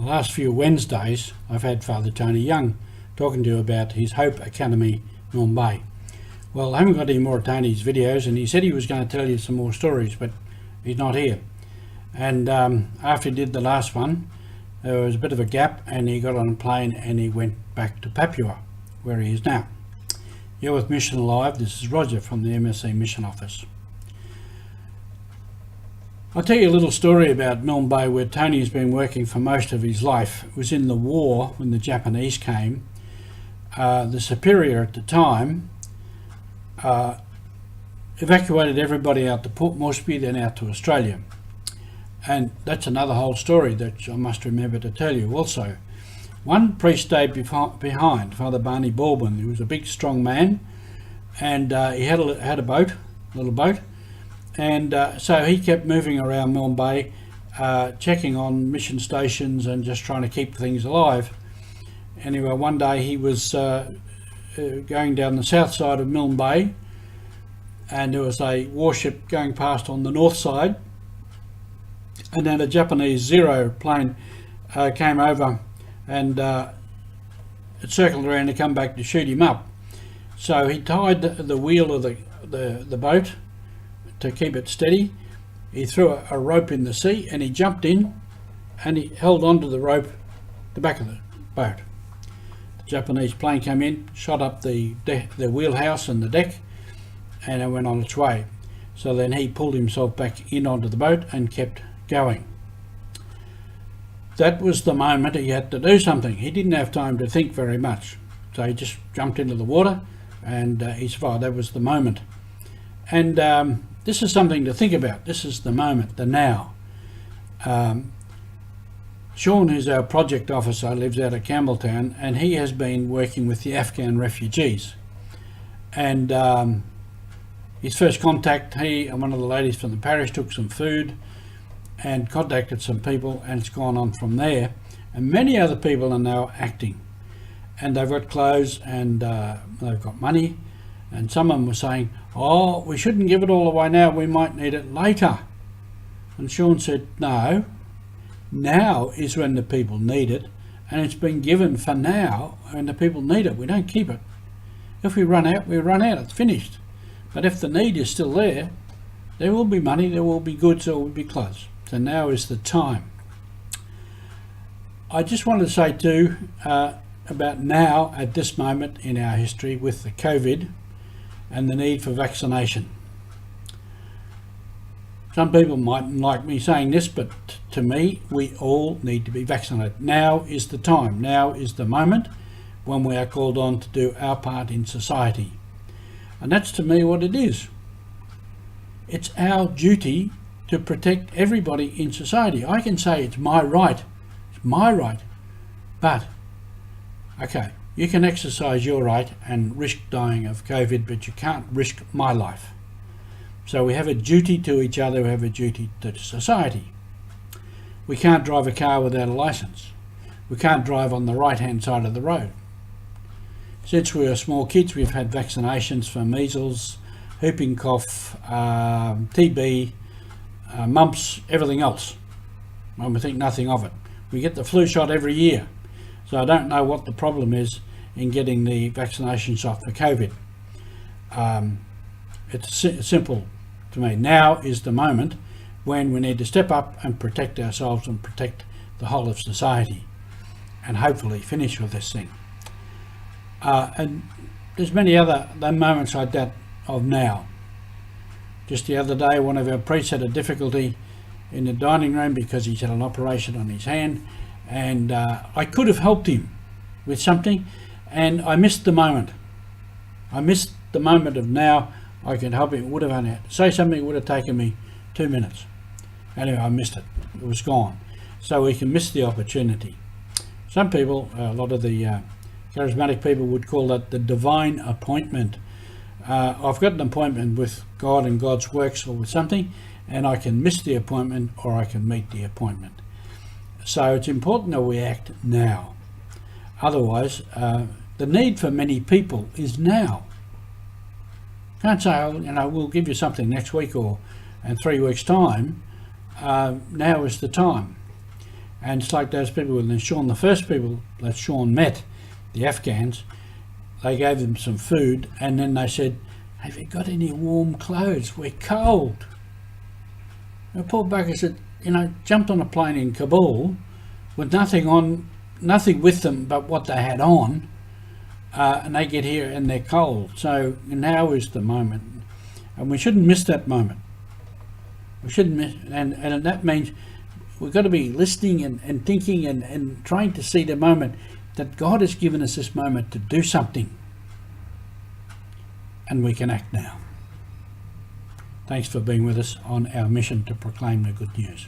last few Wednesdays I've had Father Tony Young talking to you about his Hope Academy Milne Bay. Well, I haven't got any more of Tony's videos, and he said he was going to tell you some more stories, but he's not here. And after he did the last one, there was a bit of a gap, and he got on a plane and he went back to Papua, where he is now. You're with Mission Alive. This is Roger from the MSC Mission Office. I'll tell you a little story about Milne Bay, where Tony has been working for most of his life. It was in the war when the Japanese came. The superior at the time evacuated everybody out to Port Moresby, then out to Australia. And that's another whole story that I must remember to tell you also. One priest stayed behind, Father Barney Baldwin. He was a big, strong man, and he had a boat, a little boat. And so he kept moving around Milne Bay, checking on mission stations and just trying to keep things alive. Anyway, one day he was going down the south side of Milne Bay, and there was a warship going past on the north side, and then a Japanese Zero plane came over, and it circled around to come back to shoot him up. So he tied the wheel of the boat to keep it steady. He threw a rope in the sea, and he jumped in and he held onto the rope, the back of the boat. The Japanese plane came in, shot up the wheelhouse and the deck, and it went on its way. So then he pulled himself back in onto the boat and kept going. That was the moment he had to do something. He didn't have time to think very much, so he just jumped into the water and he survived. That was the moment. And this is something to think about. This is the moment, the now. Sean, who's our project officer, lives out of Campbelltown, and he has been working with the Afghan refugees. And his first contact, he and one of the ladies from the parish took some food and contacted some people, and it's gone on from there. And many other people are now acting, and they've got clothes and they've got money. And some of them were saying, oh, we shouldn't give it all away now, we might need it later. And Sean said, no, now is when the people need it, and it's been given for now, and the people need it. We don't keep it. If we run out, we run out, it's finished. But if the need is still there, there will be money, there will be goods, there will be clothes. So now is the time. I just wanted to say too, about now, at this moment in our history with the COVID, and the need for vaccination. Some people mightn't like me saying this, but to me, we all need to be vaccinated. Now is the time. Now is the moment when we are called on to do our part in society. And that's to me what it is. It's our duty to protect everybody in society. I can say it's my right. It's my right. But, okay, you can exercise your right and risk dying of COVID, but you can't risk my life. So we have a duty to each other, we have a duty to society. We can't drive a car without a license. We can't drive on the right-hand side of the road. Since we were small kids, we've had vaccinations for measles, whooping cough, TB, mumps, everything else. And we think nothing of it. We get the flu shot every year. So I don't know what the problem is in getting the vaccination shot for COVID. It's simple to me. Now is the moment when we need to step up and protect ourselves and protect the whole of society, and hopefully finish with this thing. And there's many other moments like that of now. Just the other day, one of our priests had a difficulty in the dining room because he's had an operation on his hand, and I could have helped him with something, and I missed the moment. I missed the moment of now. I can help him. It would have only had to say something. It would have taken me 2 minutes. Anyway, I missed it. It was gone. So we can miss the opportunity. Some people, a lot of the charismatic people would call that the divine appointment. I've got an appointment with God and God's works or with something, and I can miss the appointment or I can meet the appointment. So it's important that we act now. Otherwise, the need for many people is now. Can't say, oh, we'll give you something next week or in 3 weeks' time. Now is the time. And it's like those people, when Sean, the first people that Sean met, the Afghans, they gave them some food, and then they said, "Have you got any warm clothes? We're cold." And poor bugger said, jumped on a plane in Kabul with nothing with them but what they had on, and they get here and they're cold. So now is the moment, and we shouldn't miss that moment. We shouldn't miss, and that means we've got to be listening and thinking and trying to see the moment that God has given us this moment to do something, and we can act now. Thanks for being with us on our mission to proclaim the good news.